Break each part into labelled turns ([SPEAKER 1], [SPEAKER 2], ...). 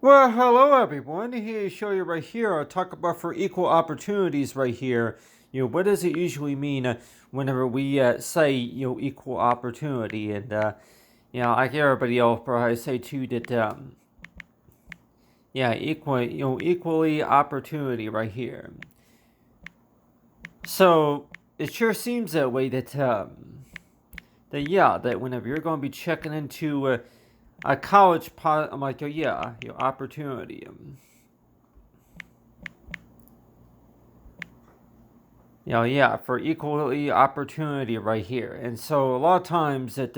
[SPEAKER 1] Well, hello everyone. Here to show you right here. I'll talk about for equal opportunities right here. What does it usually mean whenever we say equal opportunity? And like everybody else probably say too that equally opportunity right here. So it sure seems that way that whenever you're going to be checking into a college I'm like, your opportunity. For equally opportunity right here. And so a lot of times that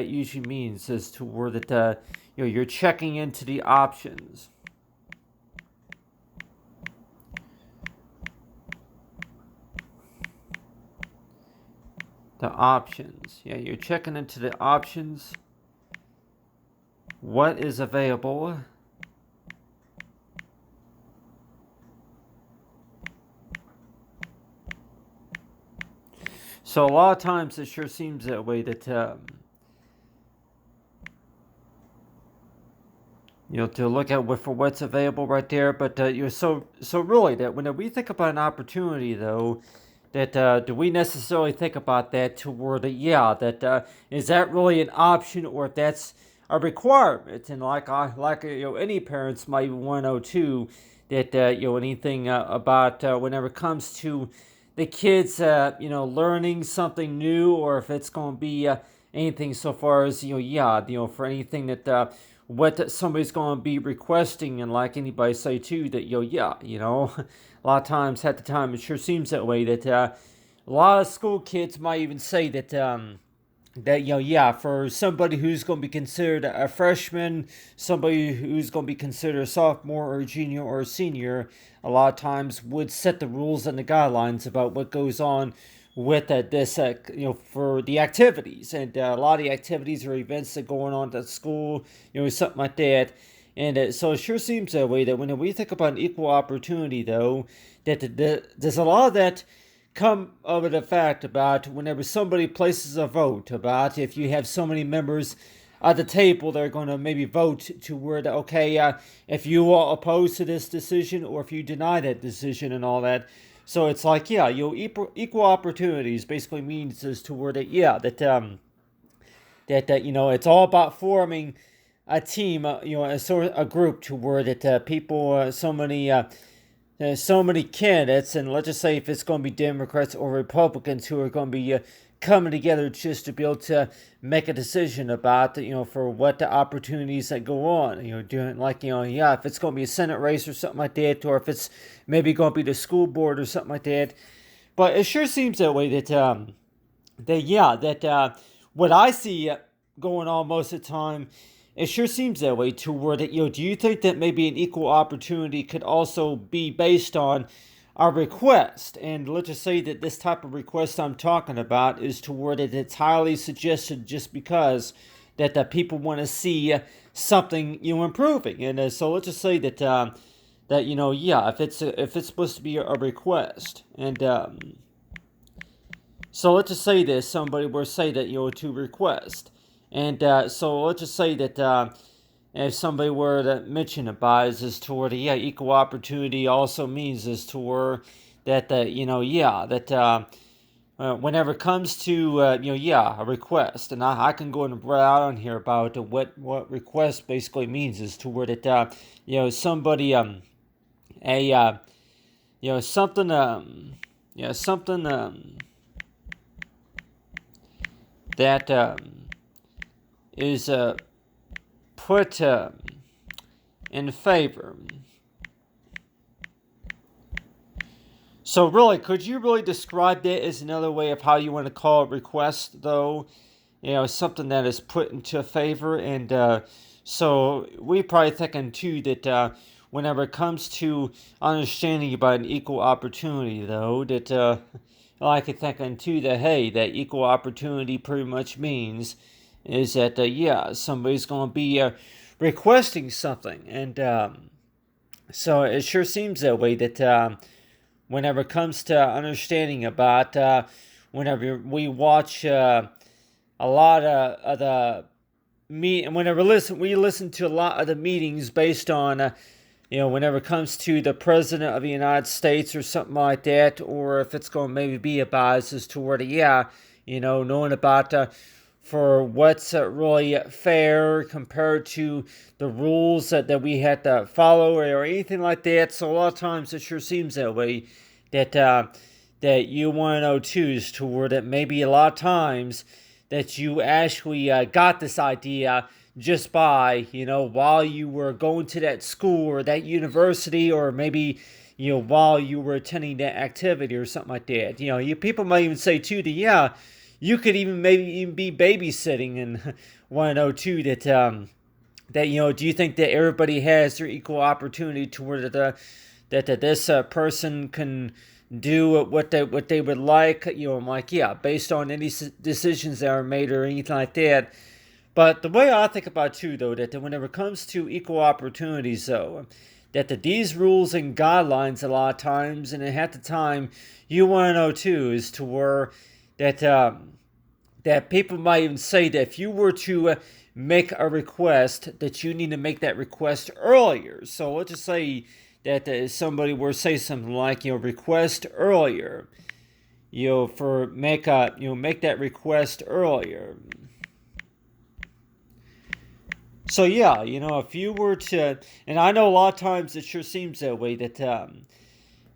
[SPEAKER 1] usually means is to where that you're checking into the options. The options. Yeah, you're checking into the options. What is available? So a lot of times it sure seems that way that to look at for what's available right there. But so really that when we think about an opportunity though, that do we necessarily think about that toward is that really an option or if that's a requirement? And like any parents might want to know too that anything about whenever it comes to the kids learning something new, or if it's going to be anything so far as for anything that what somebody's going to be requesting. And like anybody say too that a lot of times at the time it sure seems that way that a lot of school kids might even say that for somebody who's going to be considered a freshman, somebody who's going to be considered a sophomore or a junior or a senior, a lot of times would set the rules and the guidelines about what goes on with this for the activities. And a lot of the activities or events that are going on at school, something like that. And so it sure seems that way that when we think about an equal opportunity, though, that there's a lot of that come over the fact about whenever somebody places a vote about if you have so many members at the table, they're going to maybe vote to where if you are opposed to this decision or if you deny that decision and all that. So it's like equal opportunities basically means as to where it's all about forming a team, a group to where that people there's so many candidates, and let's just say if it's going to be Democrats or Republicans who are going to be coming together just to be able to make a decision about, for what the opportunities that go on, doing if it's going to be a Senate race or something like that, or if it's maybe going to be the school board or something like that. But it sure seems that way what I see going on most of the time, it sure seems that way to where that, do you think that maybe an equal opportunity could also be based on a request? And let's just say that this type of request I'm talking about is toward it, it's highly suggested just because that people want to see something, improving. And so let's just say if it's supposed to be a request. And so let's just say this, somebody will say that, to request. And so let's just say that if somebody were to mention about it as toward equal opportunity also means as toward that, whenever it comes to, a request, and I can go and write out on here about what request basically means is toward that, somebody, something, something, that is put in favor. So really, could you really describe that as another way of how you want to call it request, though? Something that is put into favor. And so we probably thinking too that whenever it comes to understanding about an equal opportunity, though, that like thinking too that hey, that equal opportunity pretty much means is that somebody's going to be requesting something. And so it sure seems that way that whenever it comes to understanding about whenever we watch a lot of the me and whenever we listen to a lot of the meetings based on whenever it comes to the president of the United States or something like that, or if it's going to maybe be a bias as to where knowing about for what's really fair compared to the rules that we had to follow or anything like that. So a lot of times it sure seems that way that that you want to know too is toward it maybe a lot of times that you actually got this idea just by while you were going to that school or that university, or maybe while you were attending that activity or something like that. You people might even say too that you could even maybe even be babysitting and want to know too that do you think that everybody has their equal opportunity toward that this person can do what they would like? I'm like, yeah, based on any decisions that are made or anything like that. But the way I think about it too, though, that whenever it comes to equal opportunities, though, that these rules and guidelines a lot of times, and at the time, you want to know too, is to where that that people might even say that if you were to make a request, that you need to make that request earlier. So let's just say that somebody were to say something like, request earlier, for make that request earlier. So yeah, if you were to, and I know a lot of times it sure seems that way that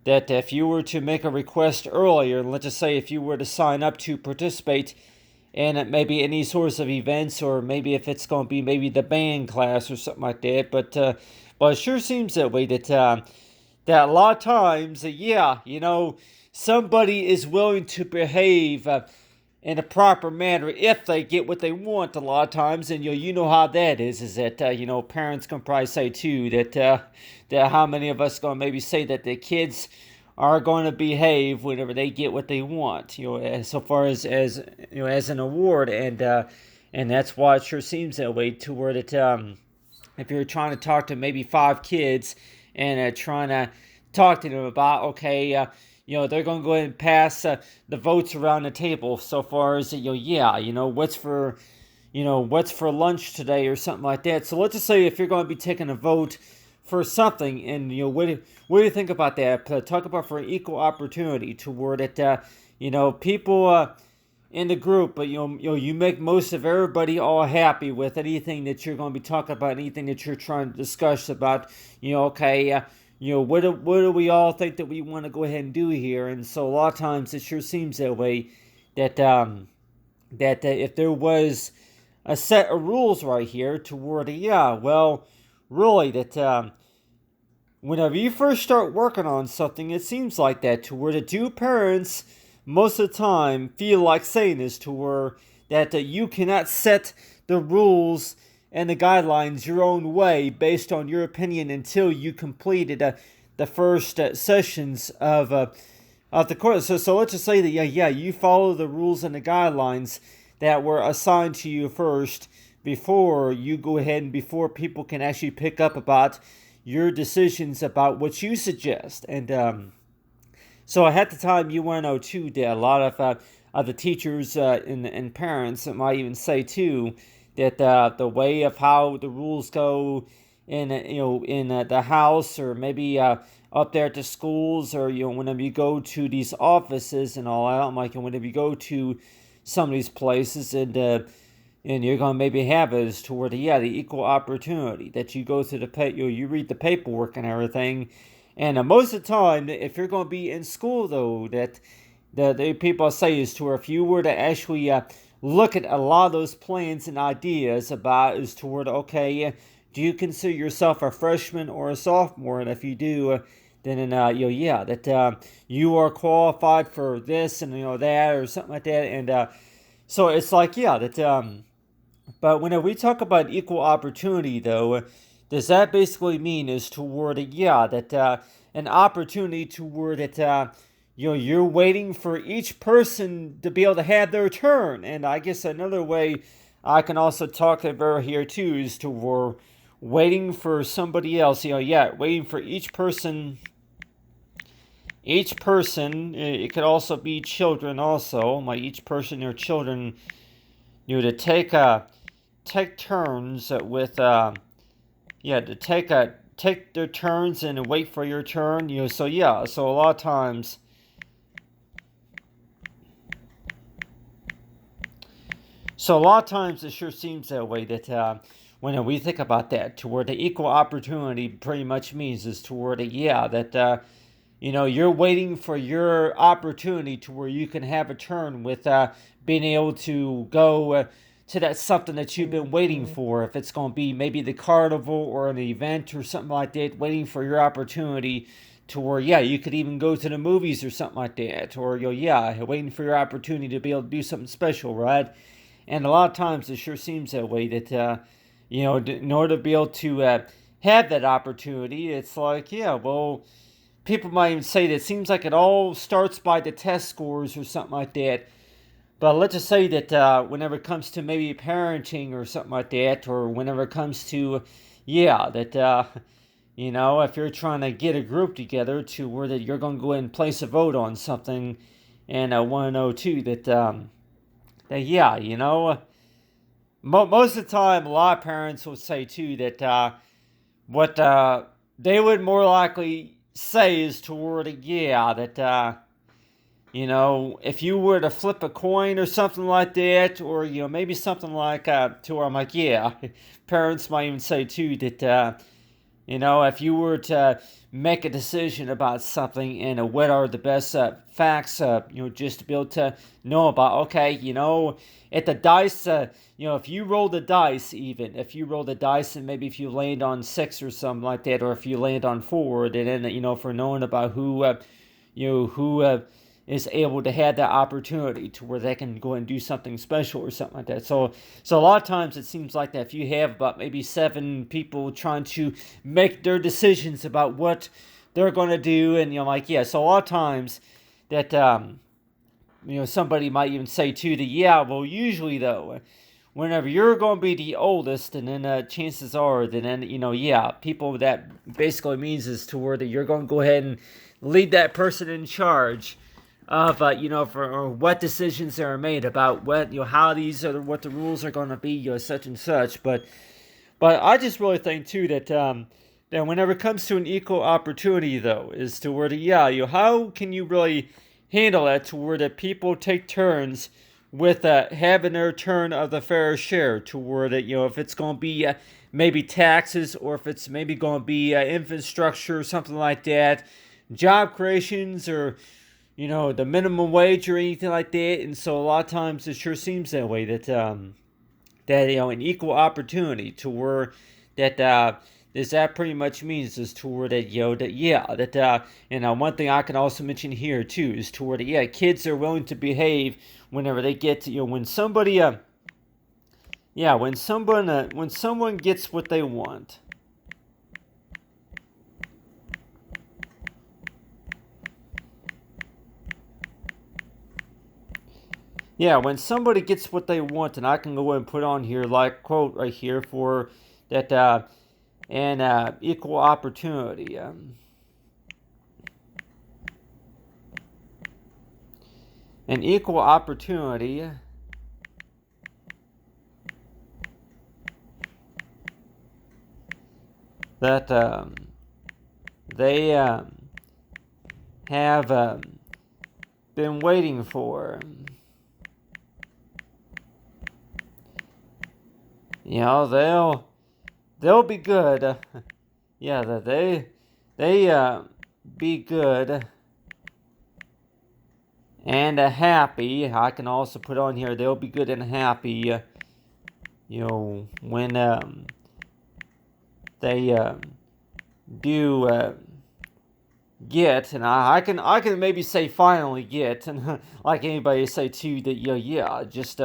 [SPEAKER 1] if you were to make a request earlier, let's just say if you were to sign up to participate in maybe any sorts of events, or maybe if it's going to be maybe the band class or something like that, but it sure seems that way that a lot of times, somebody is willing to behave in a proper manner if they get what they want a lot of times. And you know how that is that parents can probably say too that how many of us going to maybe say that the kids are going to behave whenever they get what they want, so far as an award. And that's why it sure seems that way to where that if you're trying to talk to maybe 5 kids and trying to talk to them about, okay, they're going to go ahead and pass the votes around the table so far as, what's for lunch today or something like that. So let's just say if you're going to be taking a vote for something, and what do you think about that? Talk about for an equal opportunity toward it. People in the group, but you make most of everybody all happy with anything that you're going to be talking about, anything that you're trying to discuss about. Okay, what do we all think that we want to go ahead and do here? And so a lot of times it sure seems that way that if there was a set of rules right here toward really that whenever you first start working on something, it seems like that to where the two parents most of the time feel like saying this to where that you cannot set the rules and the guidelines your own way based on your opinion until you completed the first sessions of the course. So let's just say that you follow the rules and the guidelines that were assigned to you first before you go ahead and before people can actually pick up about your decisions about what you suggest. And so at the time, you want to know too that a lot of the teachers and parents might even say too that the way of how the rules go in the house, or maybe up there at the schools, or whenever you go to these offices and all that, like whenever you go to some of these places, and you're going to maybe have it as toward the equal opportunity that you go through you read the paperwork and everything. And most of the time, if you're going to be in school, though, that the people say is to where if you were to actually look at a lot of those plans and ideas about is toward, okay, do you consider yourself a freshman or a sophomore? And if you do, then that you are qualified for this and that or something like that. And so it's like that. But when we talk about equal opportunity, though, does that basically mean is toward that an opportunity toward that you're waiting for each person to be able to have their turn? And I guess another way I can also talk about here too is toward waiting for somebody else. Waiting for each person. Each person, it could also be children also, like each person or children, to take turns with to take their turns and wait for your turn. So yeah, so a lot of times. So a lot of times it sure seems that way that when we think about that, toward the equal opportunity pretty much means is toward that you're waiting for your opportunity to where you can have a turn with being able to go to that something that you've been waiting for. If it's going to be maybe the carnival or an event or something like that, waiting for your opportunity to where you could even go to the movies or something like that, or waiting for your opportunity to be able to do something special, right? And a lot of times it sure seems that way that, in order to be able to have that opportunity, it's like, well, people might even say that it seems like it all starts by the test scores or something like that. But let's just say that whenever it comes to maybe parenting or something like that, or whenever it comes to, if you're trying to get a group together to where that you're going to go ahead and place a vote on something, and I want to know too that most of the time, a lot of parents will say too that what they would more likely say is toward that if you were to flip a coin or something like that, or maybe something like to where I'm like, parents might even say too that if you were to make a decision about something and what are the best facts, just to be able to know about, okay, at the dice, if you roll the dice, even if you roll the dice and maybe if you land on 6 or something like that, or if you land on 4, then, for knowing about who is able to have that opportunity to where they can go and do something special or something like that. So a lot of times it seems like that if you have about maybe 7 people trying to make their decisions about what they're going to do, and so a lot of times that somebody might even say too that well, usually though, whenever you're going to be the oldest, and then chances are that then people, that basically means is to where that you're going to go ahead and lead that person in charge of for what decisions are made about what how these are what the rules are going to be, such and such. But I just really think too that that whenever it comes to an equal opportunity though, is to where how can you really handle that to where that people take turns with having their turn of the fair share, to where that if it's going to be maybe taxes, or if it's maybe going to be infrastructure or something like that, job creations, or the minimum wage or anything like that. And so a lot of times it sure seems that way that that an equal opportunity to where that that pretty much means is to where that and one thing I can also mention here too is to where that kids are willing to behave whenever they get to when somebody when someone gets what they want. When somebody gets what they want, and I can go ahead and put on here, like, quote right here for that, and equal opportunity. An equal opportunity that they have been waiting for. They'll be good. That they be good and happy. I can also put on here they'll be good and happy. When they do get, and I can maybe say finally get, and like anybody say too that just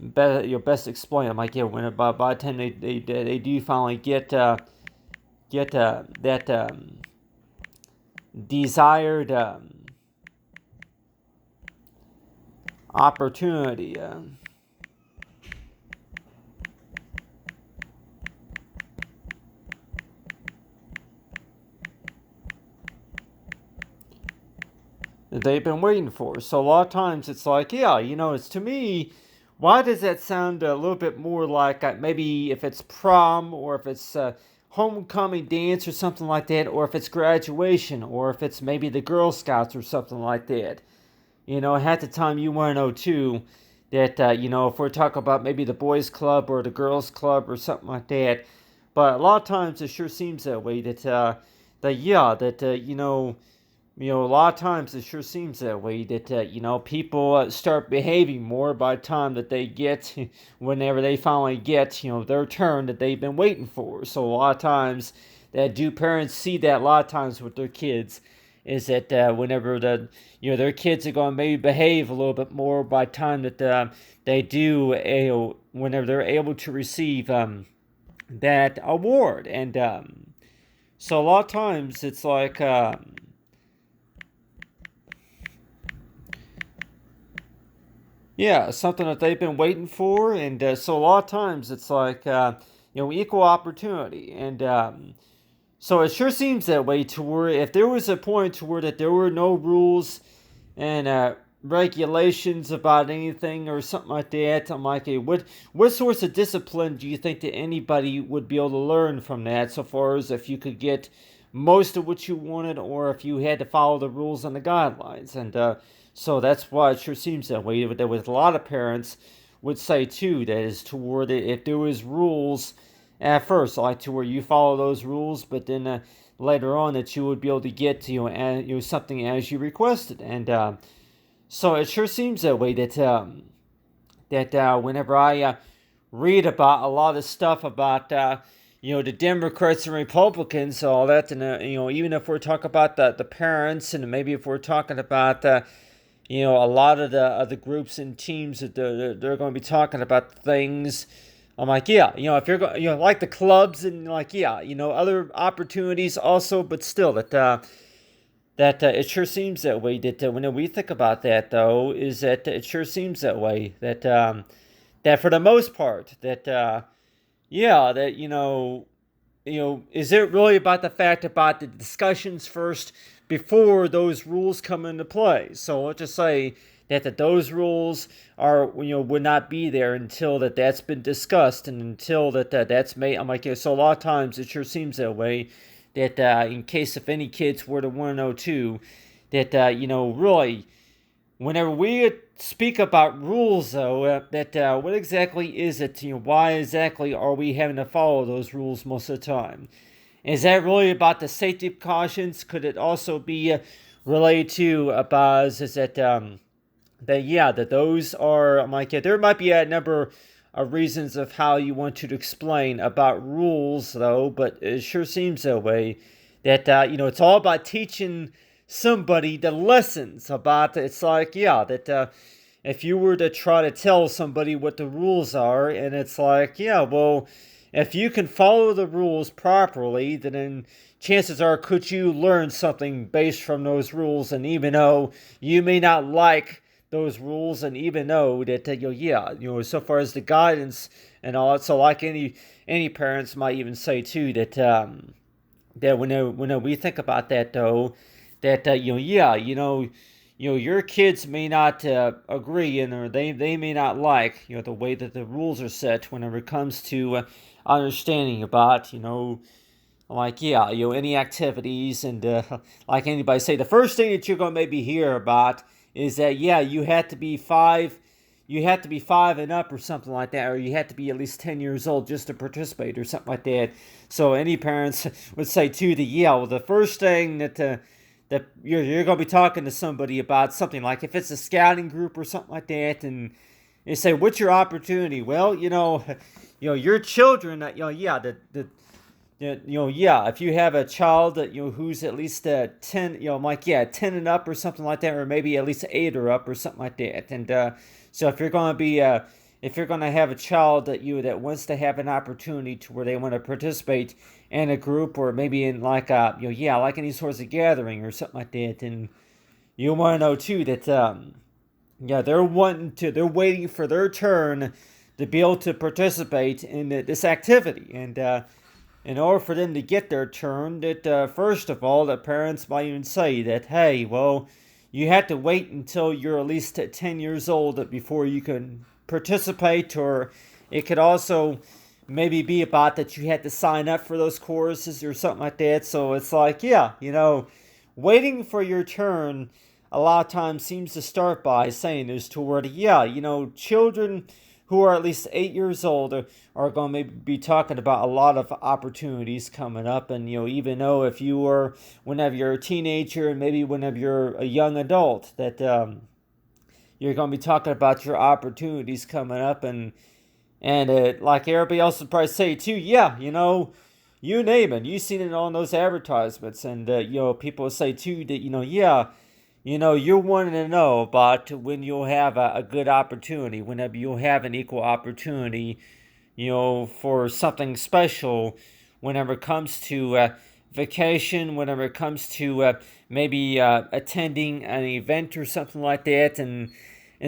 [SPEAKER 1] best explain. I'm like when by the time they do finally get that desired opportunity. They've been waiting for. So a lot of times it's like, it's to me, why does that sound a little bit more like maybe if it's prom or if it's homecoming dance or something like that, or if it's graduation, or if it's maybe the Girl Scouts or something like that? Half the time you want to know too that, if we're talking about maybe the boys' club or the girls' club or something like that. But a lot of times it sure seems that way a lot of times it sure seems that way that, people start behaving more by the time that they get, whenever they finally get, their turn that they've been waiting for. So a lot of times that do parents see that a lot of times with their kids is that whenever their kids are going to maybe behave a little bit more by the time that they do, whenever they're able to receive that award. And so a lot of times it's like, yeah, something that they've been waiting for, and so a lot of times it's like equal opportunity, and so it sure seems that way to where if there was a point to where that there were no rules and regulations about anything or something like that, I'm like, hey, what sorts of discipline do you think that anybody would be able to learn from that? So far as if you could get most of what you wanted, or if you had to follow the rules and the guidelines, and so that's why it sure seems that way. That with a lot of parents would say too that is toward it if there was rules at first, like to where you follow those rules, but then later on that you would be able to get to something as you requested, and so it sure seems that way that whenever I read about a lot of stuff about the Democrats and Republicans, all that, and even if we're talking about the parents, and maybe if we're talking about a lot of the groups and teams that they're going to be talking about things. I'm like, yeah, if you're going, like the clubs and like, yeah, other opportunities also, but still that it sure seems that way. That when we think about that, though, is that it sure seems that way that for the most part that is it really about the fact about the discussions first before those rules come into play? So let's just say that those rules are would not be there until that's been discussed and until that's made. I'm like, yeah, so a lot of times it sure seems that way that in case if any kids were to want to know too that really whenever we speak about rules, though, what exactly is it? Why exactly are we having to follow those rules most of the time? Is that really about the safety precautions? Could it also be related to about is that those are? I'm like, yeah, there might be a number of reasons of how you want to explain about rules, though, but it sure seems that way that it's all about teaching somebody the lessons about. It's like, yeah, that if you were to try to tell somebody what the rules are, and it's like, yeah, well, if you can follow the rules properly, then chances are could you learn something based from those rules. And even though you may not like those rules, and even though that so far as the guidance and all that, so like any parents might even say too that when we think about that, though, that your kids may not agree, and or they may not like the way that the rules are set whenever it comes to understanding about like, yeah, any activities, and like anybody say, the first thing that you're going to maybe hear about is that, yeah, you have to be 5 and up or something like that, or you have to be at least 10 years old just to participate or something like that. So any parents would say too that, yeah, well, the first thing that you're going to be talking to somebody about something, like if it's a scouting group or something like that, and they say, what's your opportunity? Well, your children, yeah, yeah, if you have a child that who's at least 10, like, yeah, 10 and up or something like that, or maybe at least 8 or up or something like that. And so if you're going to be if you're going to have a child that wants to have an opportunity to where they want to participate in a group, or maybe in like like any sorts of gathering or something like that, and you want to know too that they're waiting for their turn to be able to participate in this activity. And in order for them to get their turn, that first of all, the parents might even say that, hey, well, you have to wait until you're at least 10 years old before you can participate, or it could also maybe be about that you had to sign up for those courses or something like that. So it's like, yeah, waiting for your turn a lot of times seems to start by saying is toward, yeah, children who are at least 8 years old are going to maybe be talking about a lot of opportunities coming up. And, even though if you were, whenever you're a teenager and maybe whenever you're a young adult, that you're going to be talking about your opportunities coming up. And like everybody else would probably say too, yeah, you name it. You've seen it on those advertisements. And, people say too that, yeah, you're wanting to know about when you'll have a good opportunity, whenever you'll have an equal opportunity, for something special, whenever it comes to vacation, whenever it comes to maybe attending an event or something like that. And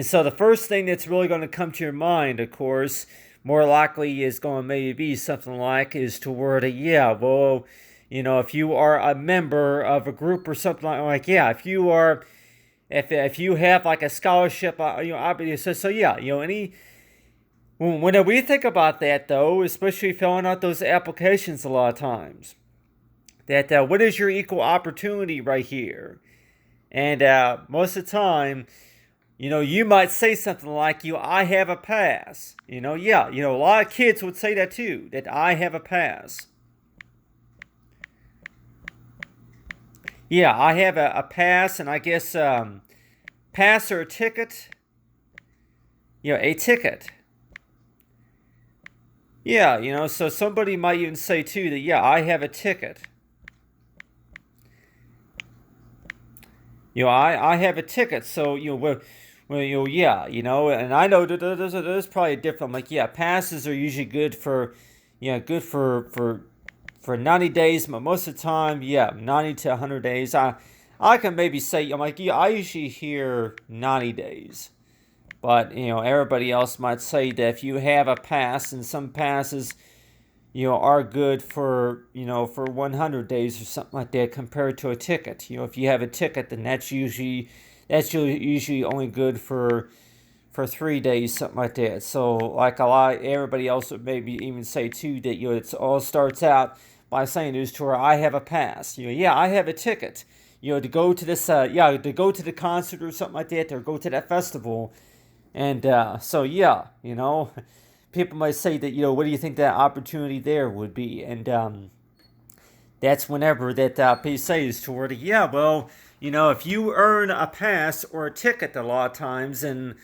[SPEAKER 1] so the first thing that's really going to come to your mind, of course, more likely is going to maybe be something like is toward a, yeah, well, if you are a member of a group or something like yeah, if you have like a scholarship, obviously, so yeah, when we think about that though, especially filling out those applications a lot of times, that what is your equal opportunity right here? And most of the time, you might say something like, I have a pass. Yeah, a lot of kids would say that too, that I have a pass. Yeah, I have a pass, and I guess pass or a ticket. A ticket. Yeah, so somebody might even say too that, yeah, I have a ticket. I have a ticket, so, yeah, and I know that there's probably a different, like, yeah, passes are usually good for, good for 90 days, but most of the time, yeah, 90 to 100 days. I can maybe say, I'm like, yeah, I usually hear 90 days. But, everybody else might say that if you have a pass, and some passes, are good for, for 100 days or something like that compared to a ticket. If you have a ticket, then that's usually only good for 3 days, something like that. So, like everybody else would maybe even say too that, it all starts out by saying is to where I have a pass. Yeah, I have a ticket. To go to this, to go to the concert or something like that, or go to that festival. And so, yeah, people might say that, what do you think that opportunity there would be? And that's whenever that people say is toward, yeah, well, if you earn a pass or a ticket a lot of times, and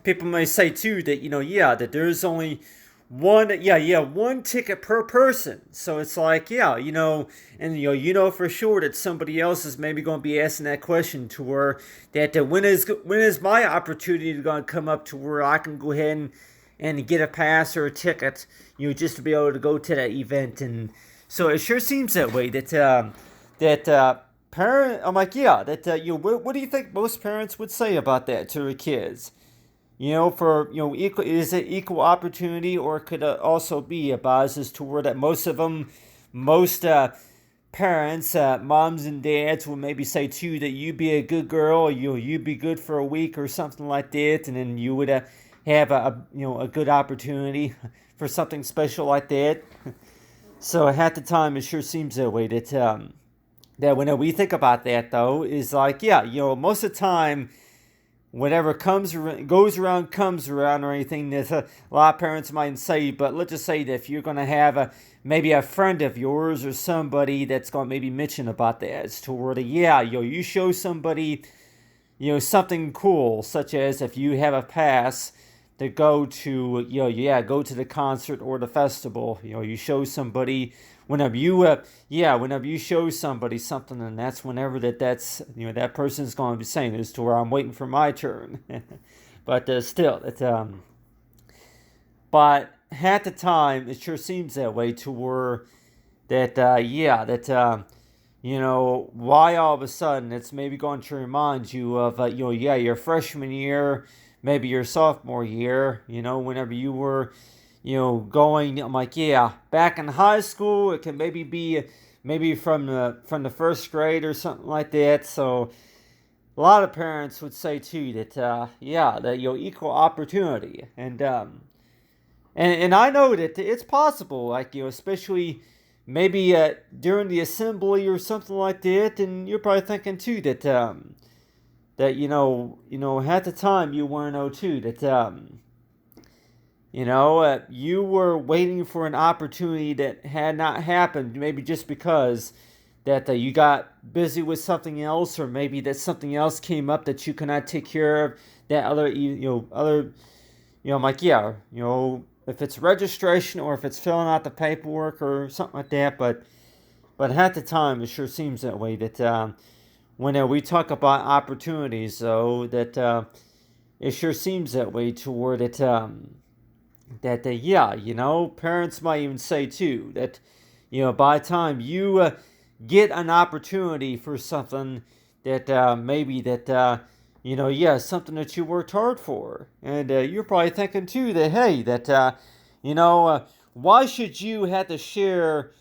[SPEAKER 1] people may say too that, yeah, that there's only one ticket per person. So it's like, yeah, and for sure that somebody else is maybe going to be asking that question to where that when is my opportunity going to come up to where I can go ahead and get a pass or a ticket, just to be able to go to that event. And so it sure seems that way that parent. I'm like, yeah, that what do you think most parents would say about that to their kids? For equal, is it equal opportunity, or could it also be a bias toward that most parents, moms and dads will maybe say too that you be a good girl, you be good for a week or something like that, and then you would have a good opportunity for something special like that. So at the time, it sure seems that way. That when we think about that though, is like, yeah, most of the time, whatever goes around comes around, or anything that a lot of parents might say. But let's just say that if you're going to have maybe a friend of yours or somebody that's going to maybe mention about that, it's toward yeah, you show somebody something cool, such as if you have a pass to go to go to the concert or the festival. You show somebody whenever you show somebody something, and that's whenever that's that person's going to be saying this to where I'm waiting for my turn. But still, but at the time it sure seems that way to where that why all of a sudden it's maybe going to remind you of your freshman year, maybe your sophomore year, whenever you were going. I'm like, yeah, back in high school, it can maybe be maybe from the first grade or something like that. So a lot of parents would say too that yeah, that equal opportunity, and I know that it's possible, like especially maybe during the assembly or something like that, and you're probably thinking too that that at the time you want to know too that you were waiting for an opportunity that had not happened, maybe just because that you got busy with something else, or maybe that something else came up that you cannot take care of. That other, I'm like, yeah, if it's registration or if it's filling out the paperwork or something like that. But at the time, it sure seems that way. That when we talk about opportunities, though, that it sure seems that way toward it. That yeah, parents might even say too that by the time you get an opportunity for something that maybe that yeah, something that you worked hard for, and you're probably thinking too that hey, that you know uh, why should you have to share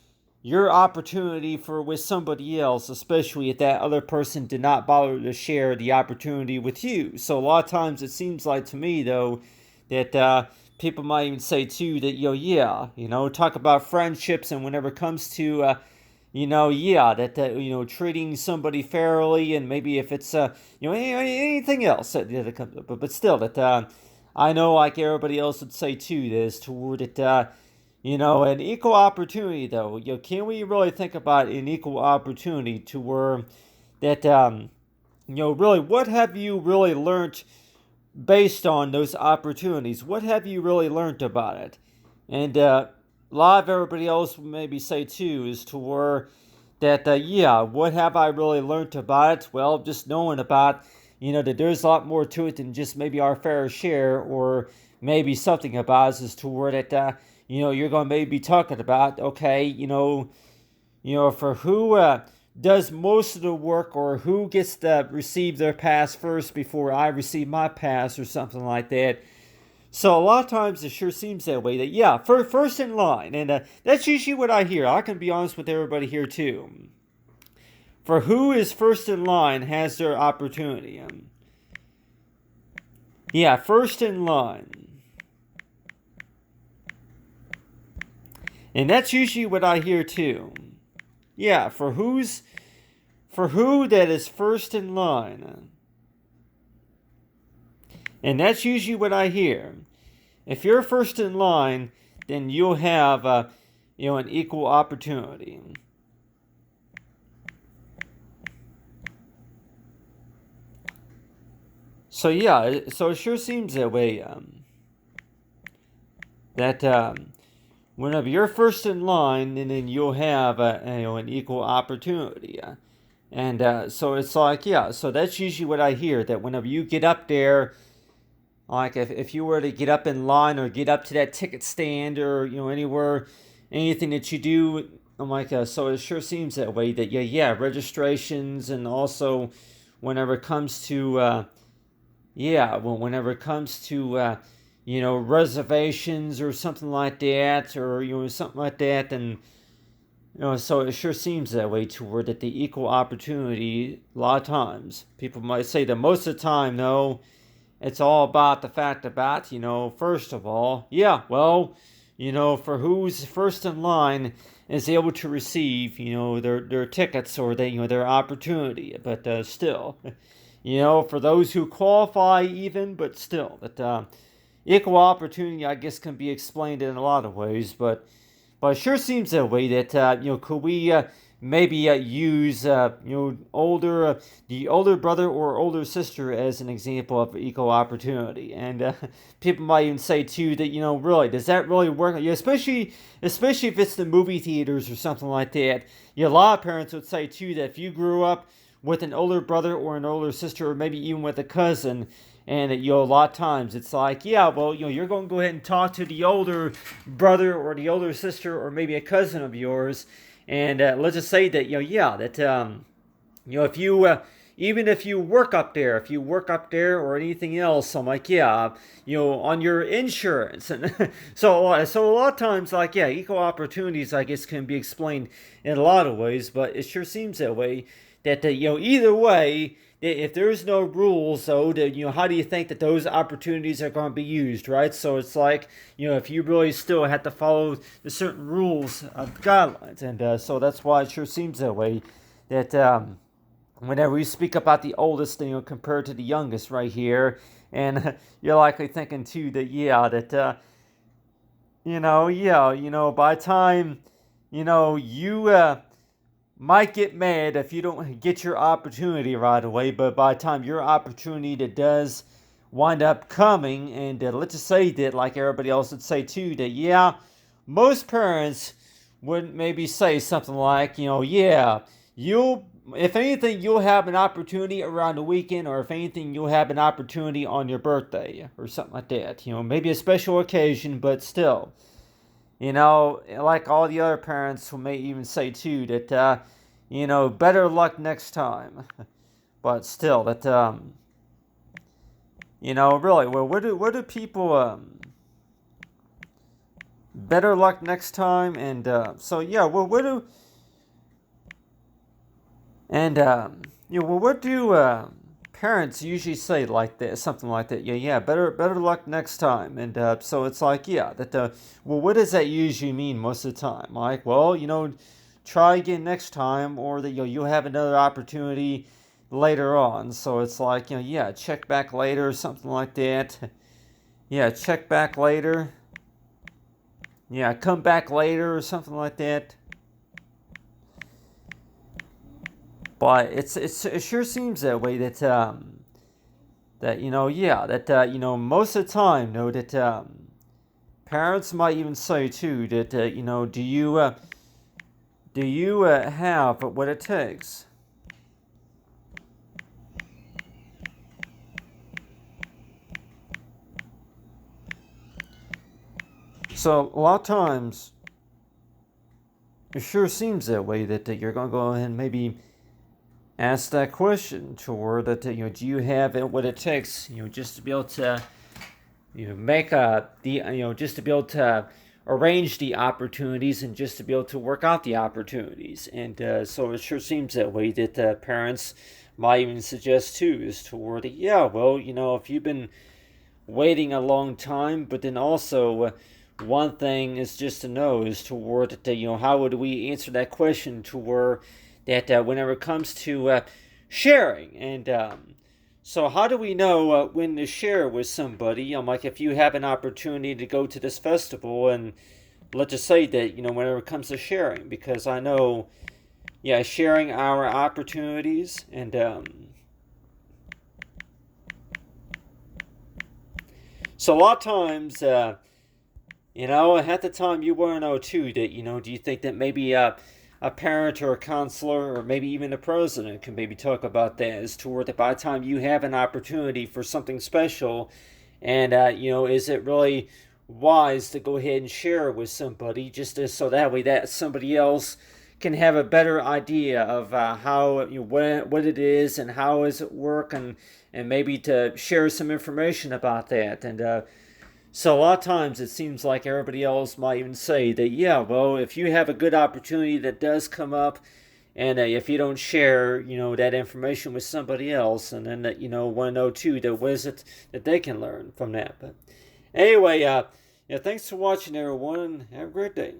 [SPEAKER 1] your opportunity for with somebody else, especially if that other person did not bother to share the opportunity with you. So a lot of times it seems like to me though that people might even say too that yeah, talk about friendships, and whenever it comes to yeah, that treating somebody fairly, and maybe if it's anything else but still that I know, like everybody else would say too, there's toward it an equal opportunity though. Can we really think about an equal opportunity to where that really, what have you really learned based on those opportunities? What have you really learned about it? And a lot of everybody else would maybe say too is to where that yeah, what have I really learned about it? Well, just knowing about that there's a lot more to it than just maybe our fair share, or maybe something about us is to where that you're going to maybe be talking about, okay, for who does most of the work, or who gets to receive their pass first before I receive my pass, or something like that. So a lot of times it sure seems that way. That yeah, first in line, and that's usually what I hear. I can be honest with everybody here too. For who is first in line has their opportunity. Yeah, first in line, and that's usually what I hear too. Yeah, for who that is first in line, and that's usually what I hear. If you're first in line, then you'll have an equal opportunity. So yeah, so it sure seems that way. That whenever you're first in line, and then you'll have an equal opportunity. And so it's like yeah, so that's usually what I hear. That whenever you get up there, like if you were to get up in line or get up to that ticket stand, or anywhere, anything that you do, I'm like so it sure seems that way. That yeah, registrations, and also whenever it comes to yeah, well, whenever it comes to reservations or something like that, or something like that, and so it sure seems that way toward that the equal opportunity. A lot of times, people might say that most of the time, though, it's all about the fact about first of all, yeah, well, for who's first in line is able to receive their tickets, or their opportunity, but still. For those who qualify, even, but still, that equal opportunity, I guess, can be explained in a lot of ways, but it sure seems that way. That could we maybe use the older brother or older sister as an example of equal opportunity, and people might even say too that really, does that really work? Especially if it's the movie theaters or something like that. A lot of parents would say too that if you grew up with an older brother or an older sister, or maybe even with a cousin, and a lot of times it's like, yeah, well, you're going to go ahead and talk to the older brother or the older sister, or maybe a cousin of yours, and let's just say that yeah, that if you even if you work up there or anything else, I'm like, yeah, on your insurance, and so a lot of times, like, yeah, equal opportunities, I guess, can be explained in a lot of ways, but it sure seems that way. that either way, if there's no rules, though, how do you think that those opportunities are going to be used, right? So it's like, if you really still have to follow the certain rules of guidelines, and so that's why it sure seems that way. That whenever we speak about the oldest, compared to the youngest, right here, and you're likely thinking too that by time, you might get mad if you don't get your opportunity right away, but by the time your opportunity that does wind up coming, and let's just say that, like everybody else would say too, that most parents would maybe say something like, you'll, if anything, you'll have an opportunity around the weekend, or if anything, you'll have an opportunity on your birthday, or something like that. Maybe a special occasion, but still. Like all the other parents who may even say too that, better luck next time. But still, that, really, well, what do people, better luck next time? And, so, yeah, well, what do, parents usually say like that, something like that? Better luck next time. And so it's like, what does that usually mean most of the time? Like, well, try again next time, or that you'll have another opportunity later on. So it's like, check back later, or something like that. Yeah, check back later. Yeah, come back later, or something like that. But it sure seems that way, that most of the time, that parents might even say too that do you have what it takes? So a lot of times, it sure seems that way, that you're going to go ahead and maybe ask that question toward that, do you have what it takes, just to be able to, make just to be able to arrange the opportunities, and just to be able to work out the opportunities. And so it sure seems that way, that parents might even suggest too, is toward well, if you've been waiting a long time, but then also, one thing is just to know is toward that, how would we answer that question to where that, whenever it comes to sharing. And so how do we know when to share with somebody? Like, if you have an opportunity to go to this festival, and let's just say that, whenever it comes to sharing, because I know, sharing our opportunities, and so a lot of times, at the time you want to know too that, do you think that maybe a parent or a counselor, or maybe even a president, can maybe talk about that, as to where that by the time you have an opportunity for something special, and is it really wise to go ahead and share it with somebody, just so that way that somebody else can have a better idea of how, what it is, and how does it work, and maybe to share some information about that. And so a lot of times it seems like everybody else might even say that, well, if you have a good opportunity that does come up, and if you don't share, that information with somebody else, and then that, want to know too, that what is it that they can learn from that. But anyway, thanks for watching, everyone. Have a great day.